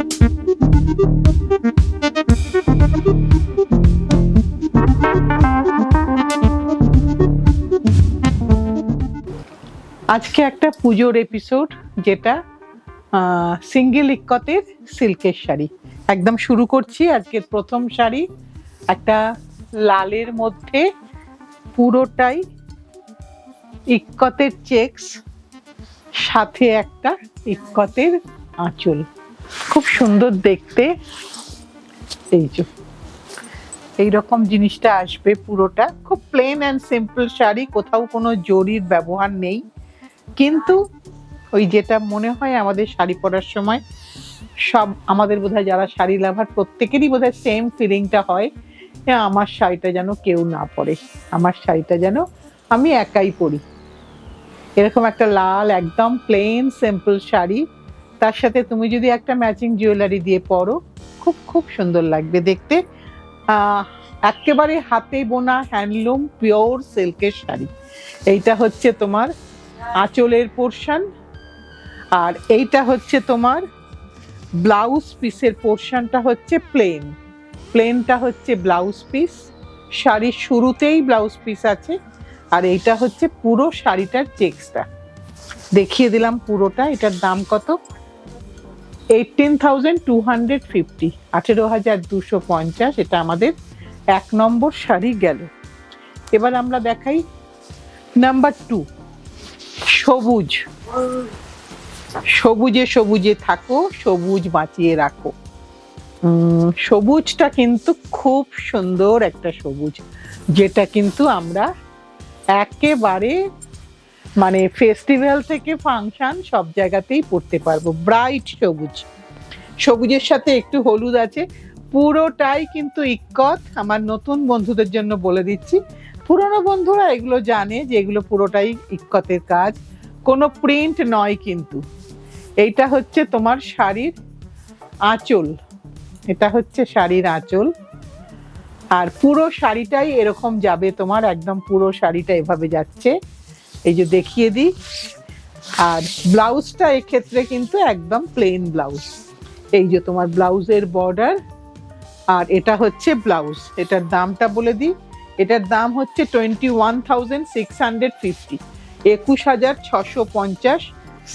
আজকে একটা পুজোর এপিসোড, যেটা সিঙ্গেল ইক্কতের সিল্কের শাড়ি। একদম শুরু করছি আজকের প্রথম শাড়ি, একটা লালের মধ্যে পুরোটাই ইক্কতের চেকস, সাথে একটা ইক্কতের আঁচল, খুব সুন্দর দেখতে। এই যে এইরকম জিনিসটা আসবে, পুরোটা খুব প্লেন অ্যান্ড সিম্পল শাড়ি, কোথাও কোনো জরির ব্যবহার নেই। কিন্তু ওই যেটা মনে হয় আমাদের শাড়ি পরার সময়, সব আমাদের বোধহয় যারা শাড়ি লাভার প্রত্যেকেরই বোধহয় সেম ফিলিংটা হয়, আমার শাড়িটা যেন কেউ না পরে, আমার শাড়িটা যেন আমি একাই পরি। এরকম একটা লাল একদম প্লেন সিম্পল শাড়ি, তার সাথে তুমি যদি একটা ম্যাচিং জুয়েলারি দিয়ে পরো, খুব খুব সুন্দর লাগবে দেখতে। একেবারে হাতে বোনা হ্যান্ডলুম পিওর সিল্কের শাড়ি। এইটা হচ্ছে তোমার আঁচলের পোর্শন, আর এইটা হচ্ছে তোমার ব্লাউজ পিসের পোর্শনটা হচ্ছে প্লেন, প্লেনটা হচ্ছে ব্লাউজ পিস, শাড়ির শুরুতেই ব্লাউজ পিস আছে। আর এইটা হচ্ছে পুরো শাড়িটার চেক্সটা, দেখিয়ে দিলাম পুরোটা। এটার দাম কত? 18,250, 18,250। এটা আমাদের 1 নম্বর শাড়ি গেল। এবার আমরা দেখাই নাম্বার 2, সবুজ। সবুজে সবুজে থাকো, সবুজ বাঁচিয়ে রাখো। সবুজটা কিন্তু খুব সুন্দর একটা সবুজ, যেটা কিন্তু আমরা একেবারে মানে ফেস্টিভ্যাল থেকে ফাংশন সব জায়গাতেই পরতে পারবো। ব্রাইট সবুজ, সবুজের সাথে একটু হলুদ আছে, পুরোটাই কিন্তু ইক্কত। আমার নতুন বন্ধুদের জন্য বলে দিচ্ছি, পুরনো বন্ধুরা এগুলো জানে যে এগুলো পুরোটাই ইক্কতের কাজ, কোনো প্রিন্ট নয় কিন্তু। এইটা হচ্ছে তোমার শাড়ির আঁচল, এটা হচ্ছে শাড়ির আঁচল। আর পুরো শাড়িটাই এরকম যাবে তোমার, একদম পুরো শাড়িটা এভাবে যাচ্ছে, এই যে দেখিয়ে দিই। আর ব্লাউজটা এক্ষেত্রে কিন্তু একদম প্লেন ব্লাউজ, এই যে তোমার ব্লাউজের বর্ডার। আর এটা হচ্ছে ব্লাউজ। এটার দামটা বলে দিই, এটার দাম হচ্ছে 21,650, 21,650।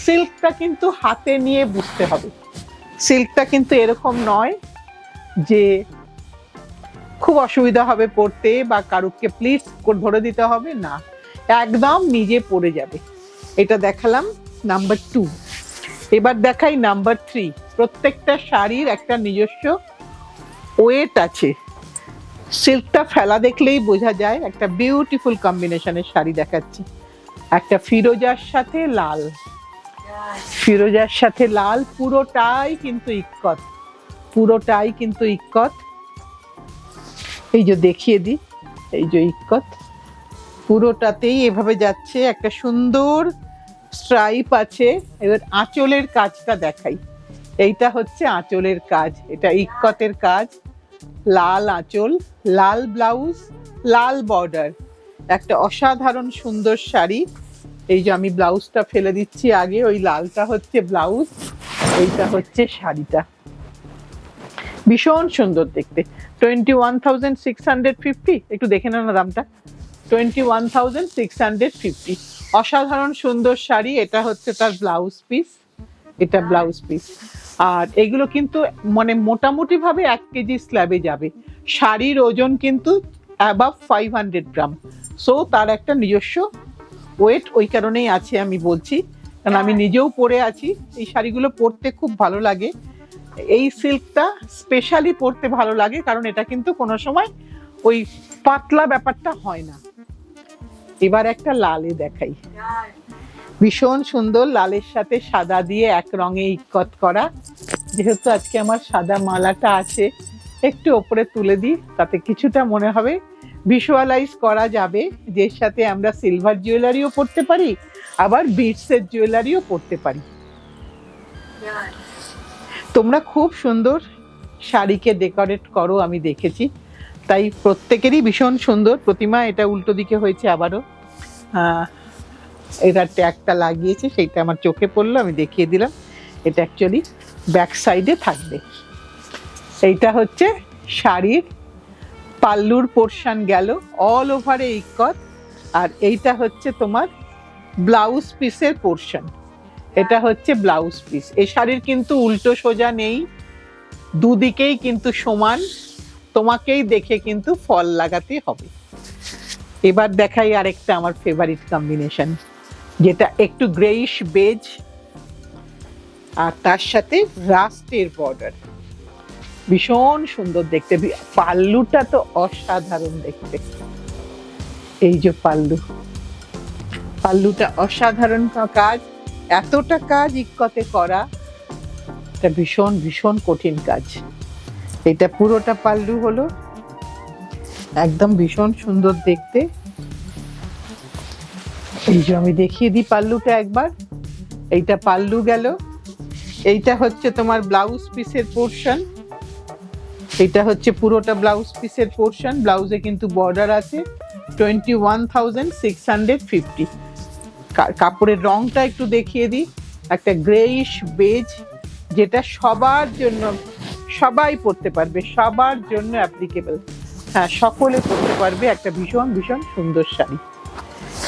সিল্কটা কিন্তু হাতে নিয়ে বুঝতে হবে, সিল্কটা কিন্তু এরকম নয় যে খুব অসুবিধা হবে পরতে বা কারুকে প্লিজ ধরে দিতে হবে, না, একদম নিজে পরে যাবে। এটা দেখালাম নাম্বার 2। এবার দেখাই নাম্বার 3। প্রত্যেকটা শাড়ির একটা নিজস্ব ওয়েট আছে, সিল্কটা ফেলা দেখলেই বোঝা যায়। একটা বিউটিফুল কম্বিনেশনের শাড়ি দেখাচ্ছি, একটা ফিরোজার সাথে লাল, ফিরোজার সাথে লাল, পুরোটাই কিন্তু ইক্কত, পুরোটাই কিন্তু ইক্কত। এই যে দেখিয়ে দিই, এই যে ইক্কত পুরোটাতেই এভাবে যাচ্ছে, একটা সুন্দর স্ট্রাইপ আছে। এবার আঁচলের কাজটা দেখাই, এইটা হচ্ছে আঁচলের কাজ, এটা ইক্কতের কাজ। লাল আঁচল, লাল ব্লাউজ, লাল বর্ডার, একটা অসাধারণ সুন্দর শাড়ি। এই যে আমি ব্লাউজটা ফেলে দিচ্ছি আগে, ওই লালটা হচ্ছে ব্লাউজ, এইটা হচ্ছে শাড়িটা, ভীষণ সুন্দর দেখতে। 21,650, একটু দেখে নাও না দামটা, 21,650, অসাধারণ সুন্দর শাড়ি। এটা হচ্ছে তার ব্লাউজ পিস, এটা ব্লাউজ পিস। আর এগুলো কিন্তু মানে মোটামুটি ভাবে 1 কেজি স্ল্যাবে যাবে। শাড়ির ওজন কিন্তু অ্যাবাভ 500 গ্রাম, সো তার একটা নিজস্ব ওয়েট ওই কারণেই আছে আমি বলছি, কারণ আমি নিজেও পরে আছি। এই শাড়িগুলো পরতে খুব ভালো লাগে, এই সিল্কটা স্পেশালি পরতে ভালো লাগে, কারণ এটা কিন্তু কোনো সময় ওই পাতলা ব্যাপারটা হয় না। এবার একটা লালে দেখাই, ভীষণ সুন্দর, লালের সাথে সাদা দিয়ে এক রঙে ইক্কত করা। যেহেতু আজকে আমার সাদা মালাটা আছে, একটু ওপরে তুলে দিই, তাতে কিছুটা মনে হবে ভিজুয়ালাইজ করা যাবে, যে সাথে আমরা সিলভার জুয়েলারিও পরতে পারি, আবার বিটসের জুয়েলারিও পরতে পারি। তোমরা খুব সুন্দর শাড়িকে ডেকোরেট করো, আমি দেখেছি, তাই প্রত্যেকেরই ভীষণ সুন্দর। প্রতিমা, এটা উল্টো দিকে হয়েছে আবারও, এটার ট্যাগটা লাগিয়েছে, সেইটা আমার চোখে পড়লো, আমি দেখিয়ে দিলাম। এটা অ্যাকচুয়ালি ব্যাক সাইডে থাকবে। এইটা হচ্ছে শাড়ির পাল্লুর পোর্শন গেল, অল ওভারে ইক্কত। আর এইটা হচ্ছে তোমার ব্লাউজ পিসের পোর্শন, এটা হচ্ছে ব্লাউজ পিস। এই শাড়ির কিন্তু উল্টো সোজা নেই, দুদিকেই কিন্তু সমান, তোমাকেই দেখে কিন্তু ফল লাগাতে হবে। এবার দেখাই আরেকটা আমার ফেভারিট কম্বিনেশন, যেটা একটু গ্রেইশ বেজ আর তার সাথে রাস্টের বর্ডার, ভীষণ সুন্দর দেখতে। পাল্লুটা তো অসাধারণ দেখতে, এই যে পাল্লুটা অসাধারণ কাজ, এতটা কাজ ইক্কতে করা, এটা ভীষণ ভীষণ কঠিন কাজ। এটা পুরোটা পাল্লু হলো, একদম ভীষণ সুন্দর দেখতে। এই যে আমি দেখিয়ে দিই পাল্লুটা একবার, এইটা পাল্লু গেল। এইটা হচ্ছে তোমার ব্লাউজ পিসের পোর্শন, এটা হচ্ছে পুরোটা ব্লাউজ পিসের পোর্শন। ব্লাউজে কিন্তু বর্ডার আছে 21,650। কাপড়ের রংটা একটু দেখিয়ে দিই, একটা গ্রেইশ বেজ, যেটা সবার জন্য, সবাই পরতে পারবে, সবার জন্য অ্যাপ্লিকেবল, হ্যাঁ সকলে পরতে পারবে, একটা ভীষণ ভীষণ সুন্দর শাড়ি।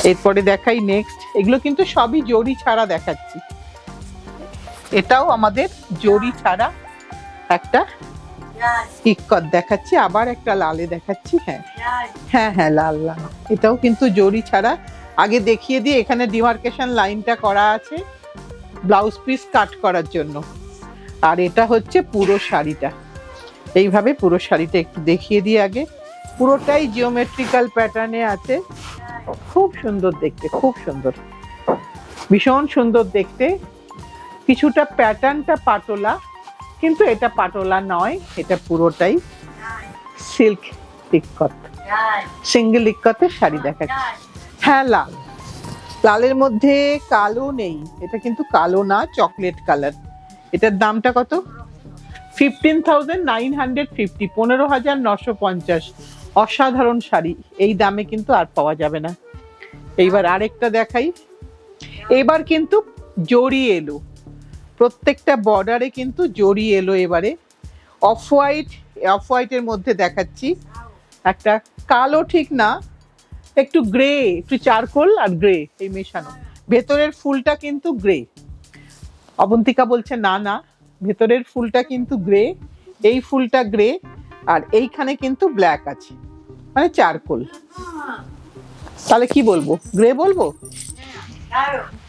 এরপরে দেখাই নেক্সট, এগুলো কিন্তু সবই জরি ছাড়া দেখাচ্ছি, এটাও আমাদের জরি ছাড়া একটা ইক্কত দেখাচ্ছি, আবার একটা লালে দেখাচ্ছি। হ্যাঁ হ্যাঁ হ্যাঁ লাল লাল, এটাও কিন্তু জরি ছাড়া। আগে দেখিয়ে দিয়ে, এখানে ডিমার্কেশন লাইনটা করা আছে ব্লাউজ পিস কাট করার জন্য। আর এটা হচ্ছে পুরো শাড়িটা, এইভাবে পুরো শাড়িটা একটু দেখিয়ে দিই আগে। পুরোটাই জিওমেট্রিক্যাল প্যাটার্নে আছে, খুব সুন্দর দেখতে, খুব সুন্দর, ভীষণ সুন্দর দেখতে। কিছুটা প্যাটার্নটা পাটোলা, কিন্তু এটা পাটোলা নয়, এটা পুরোটাই সিল্ক ইক্কত, সিঙ্গেল ইক্কতের শাড়ি দেখাচ্ছি। হ্যাঁ লাল, লালের মধ্যে কালো নেই, এটা কিন্তু কালো না, চকলেট কালার। এটার দামটা কত? 15,950, 15,950। অসাধারণ শাড়ি, এই দামে কিন্তু আর পাওয়া যাবে না। এইবার আরেকটা দেখাই, এবার কিন্তু জরি এলো, প্রত্যেকটা বর্ডারে কিন্তু জরি এলো এবারে। অফ হোয়াইটের মধ্যে দেখাচ্ছি, একটা কালো ঠিক না, একটু গ্রে, একটু চারকোল আর গ্রে এই মেশানো। ভেতরের ফুলটা কিন্তু গ্রে, অবন্তিকা বলছে না না, ভেতরের ফুলটা কিন্তু গ্রে, এই ফুলটা গ্রে, আর এইখানে কিন্তু ব্ল্যাক আছে, মানে চারকোল। তাহলে কি বলবো, গ্রে বলবো?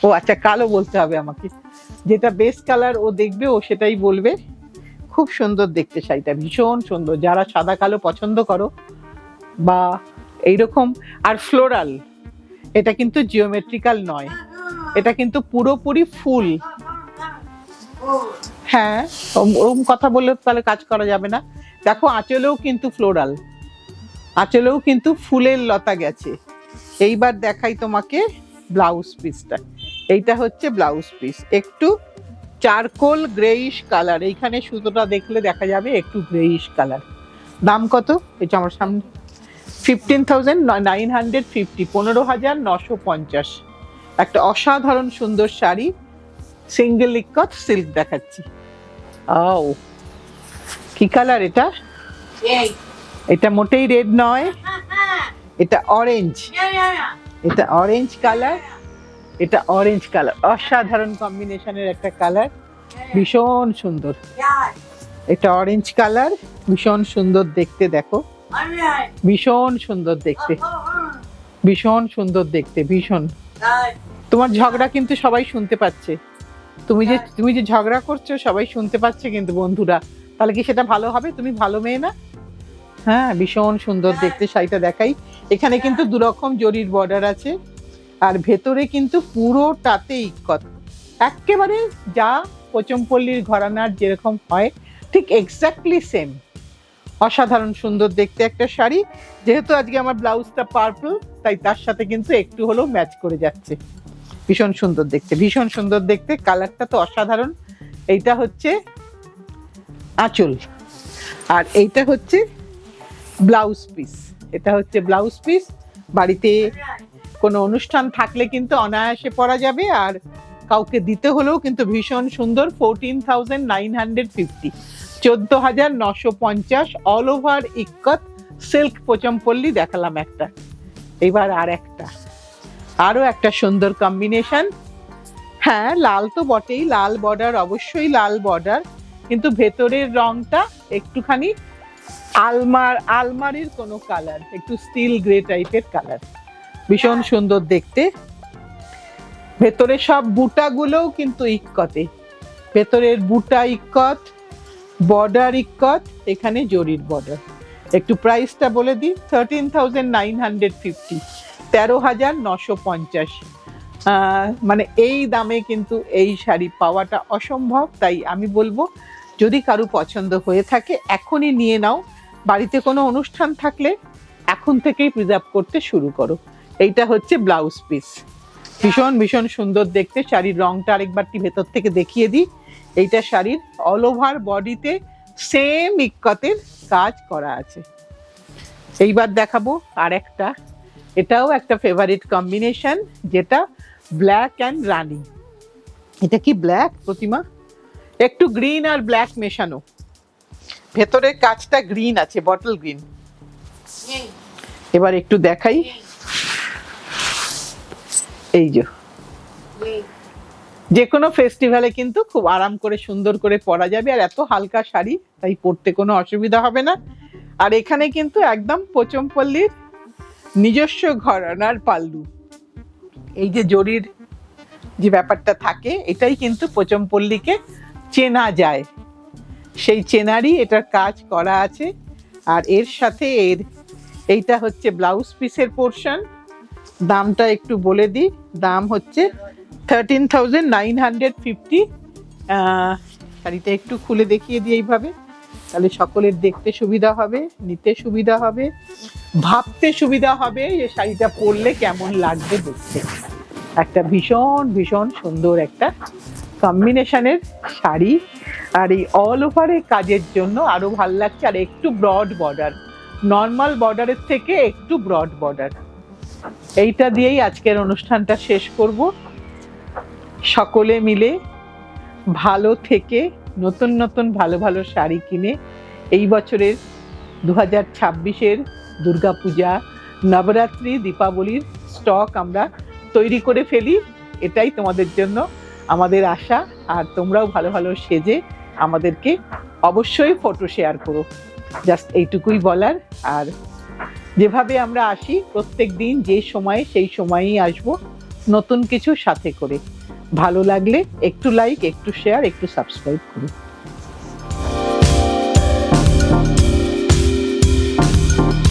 ও আচ্ছা, কালো বলতে হবে আমাকে, যেটা বেস্ট কালার ও দেখবে ও সেটাই বলবে। খুব সুন্দর দেখতে শাড়িটা, ভীষণ সুন্দর। যারা সাদা কালো পছন্দ করো বা এইরকম, আর ফ্লোরাল, এটা কিন্তু জিওমেট্রিক্যাল নয়, এটা কিন্তু পুরোপুরি ফুল। হ্যাঁ ওরকম কথা বললে তাহলে কাজ করা যাবে না। দেখো আঁচলেও কিন্তু ফ্লোরাল, আঁচলেও কিন্তু ফুলের লতা গেছে। এইবার দেখাই তোমাকে ব্লাউজ পিসটা, এইটা হচ্ছে ব্লাউজ পিস, একটু চারকোল গ্রেইশ কালার, এইখানে সুতোটা দেখলে দেখা যাবে একটু গ্রেইশ কালার। দাম কত? এটা আমার সামনে 15,950, 15,950। একটা অসাধারণ সুন্দর শাড়ি, সিঙ্গেল ইক্কত সিল্ক দেখাচ্ছি। ও কি কালার এটা? এটা মোটেই রেড নয়, এটা অরেঞ্জ, এটা অরেঞ্জ কালার, এটা অরেঞ্জ কালার, অসাধারণ কম্বিনেশনের একটা কালার, ভীষণ সুন্দর। এটা অরেঞ্জ কালার, ভীষণ সুন্দর দেখতে, দেখো ভীষণ সুন্দর দেখতে, ভীষণ সুন্দর দেখতে, ভীষণ। তোমার ঝগড়া কিন্তু সবাই শুনতে পাচ্ছে, তুমি যে ঝগড়া করছো সবাই শুনতে পাচ্ছে কিন্তু বন্ধুরা, তাহলে কি সেটা ভালো হবে? তুমি ভালো মেয়ে না? হ্যাঁ ভীষণ সুন্দর দেখতে শাড়িটা দেখাই। এখানে কিন্তু দুরকম জরির বর্ডার আছে, আর ভেতরে কিন্তু পুরোটাতে ইক্কত, একেবারে যা পোচমপল্লির ঘরানার যেরকম হয় ঠিক এক্স্যাক্টলি সেম। অসাধারণ সুন্দর দেখতে একটা শাড়ি। যেহেতু আজকে আমার ব্লাউজটা পার্পল, তাই তার সাথে কিন্তু একটু হলেও ম্যাচ করে যাচ্ছে। ভীষণ সুন্দর দেখতে, ভীষণ সুন্দর দেখতে, কালারটা তো অসাধারণ। এইটা হচ্ছে আঁচল, আর এইটা হচ্ছে ব্লাউজ পিস, এটা হচ্ছে ব্লাউজ পিস। বাড়িতে কোনো অনুষ্ঠান থাকলে কিন্তু অনায়াসে পরা যাবে, আর কাউকে দিতে হলেও কিন্তু ভীষণ সুন্দর। 14,950, 14,950 all over ikat silk Pochampally দেখালাম একটা। এবার আরো একটা সুন্দর কম্বিনেশন। হ্যাঁ, লাল তো বটেই, লাল বর্ডার, অবশ্যই লাল বর্ডার, কিন্তু ভেতরের রংটা একটুখানি আলমারির কোনো কালার, একটু স্টিল গ্রে টাইপের কালার, ভীষণ সুন্দর দেখতে। ভেতরে সব বুটাগুলোও কিন্তু ইক্কতে, ভেতরের বুটা ইক্কত, বর্ডার ইক্কত, এখানে জরির বর্ডার। একটু প্রাইসটা বলে দিই, 13,950, 13,950। মানে এই দামে কিন্তু এই শাড়ি পাওয়াটা অসম্ভব। তাই আমি বলবো, যদি কারো পছন্দ হয়ে থাকে এখনই নিয়ে নাও। বাড়িতে কোনো অনুষ্ঠান থাকলে এখন থেকেই প্রিজার্ভ করতে শুরু করো। এইটা হচ্ছে ব্লাউজ পিস, ভীষণ ভীষণ সুন্দর দেখতে। শাড়ির রংটা আরেকবারটি ভেতর থেকে দেখিয়ে দিই। এইটা শাড়ির অল ওভার বডিতে সেম ইক্কতের কাজ করা আছে। এইবার দেখাবো আর একটা, এটাও একটা ফেভারিট কম্বিনেশন, যেটা ব্ল্যাক অ্যান্ড রানি। এটা কি ব্ল্যাক প্রতিমা? একটু গ্রিন আর ব্ল্যাক মেশানো, ভেতরের কাজটা গ্রিন আছে, বটল গ্রিন। এবার একটু দেখাই, এই যে কোনো ফেস্টিভ্যালে কিন্তু খুব আরাম করে সুন্দর করে পরা যাবে। আর এত হালকা শাড়ি, তাই পরতে কোনো অসুবিধা হবে না। আর এখানে কিন্তু একদম পোচমপল্লির নিজস্ব ঘরানার পাল্লু। এই যে জরির যে ব্যাপারটা থাকে, এটাই কিন্তু পোচমপল্লিকে চেনা যায়, সেই চেনারই এটার কাজ করা আছে। আর এর সাথে এইটা হচ্ছে ব্লাউজ পিসের পোর্শন। দামটা একটু বলে দিই, দাম হচ্ছে 13,950। শাড়িটা একটু খুলে দেখিয়ে দিই এইভাবে, তাহলে সকলের দেখতে সুবিধা হবে, নিতে সুবিধা হবে, ভাবতে সুবিধা হবে যে শাড়িটা পরলে কেমন লাগবে দেখতে। একটা ভীষণ ভীষণ সুন্দর একটা কম্বিনেশনের শাড়ি। আর এই অল ওভারের কাজের জন্য আরো ভালো লাগছে। আর একটু ব্রড বর্ডার, নর্মাল বর্ডারের থেকে একটু ব্রড বর্ডার। এইটা দিয়েই আজকের অনুষ্ঠানটা শেষ করব। সকলে মিলে ভালো থেকে নতুন নতুন ভালো ভালো শাড়ি কিনে এই বছরের 2026-এর দুর্গাপূজা, নবরাত্রি, দীপাবলির স্টক আমরা তৈরি করে ফেলি, এটাই তোমাদের জন্য আমাদের আশা। আর তোমরাও ভালো ভালো সেজে আমাদেরকে অবশ্যই ফটো শেয়ার করো, জাস্ট এইটুকুই বলার। আর যেভাবে আমরা আসি প্রত্যেক দিন, যে সময়ে সেই সময়েই আসবো নতুন কিছু সাথে করে। ভালো লাগলে একটু লাইক, একটু শেয়ার, একটু সাবস্ক্রাইব করুন।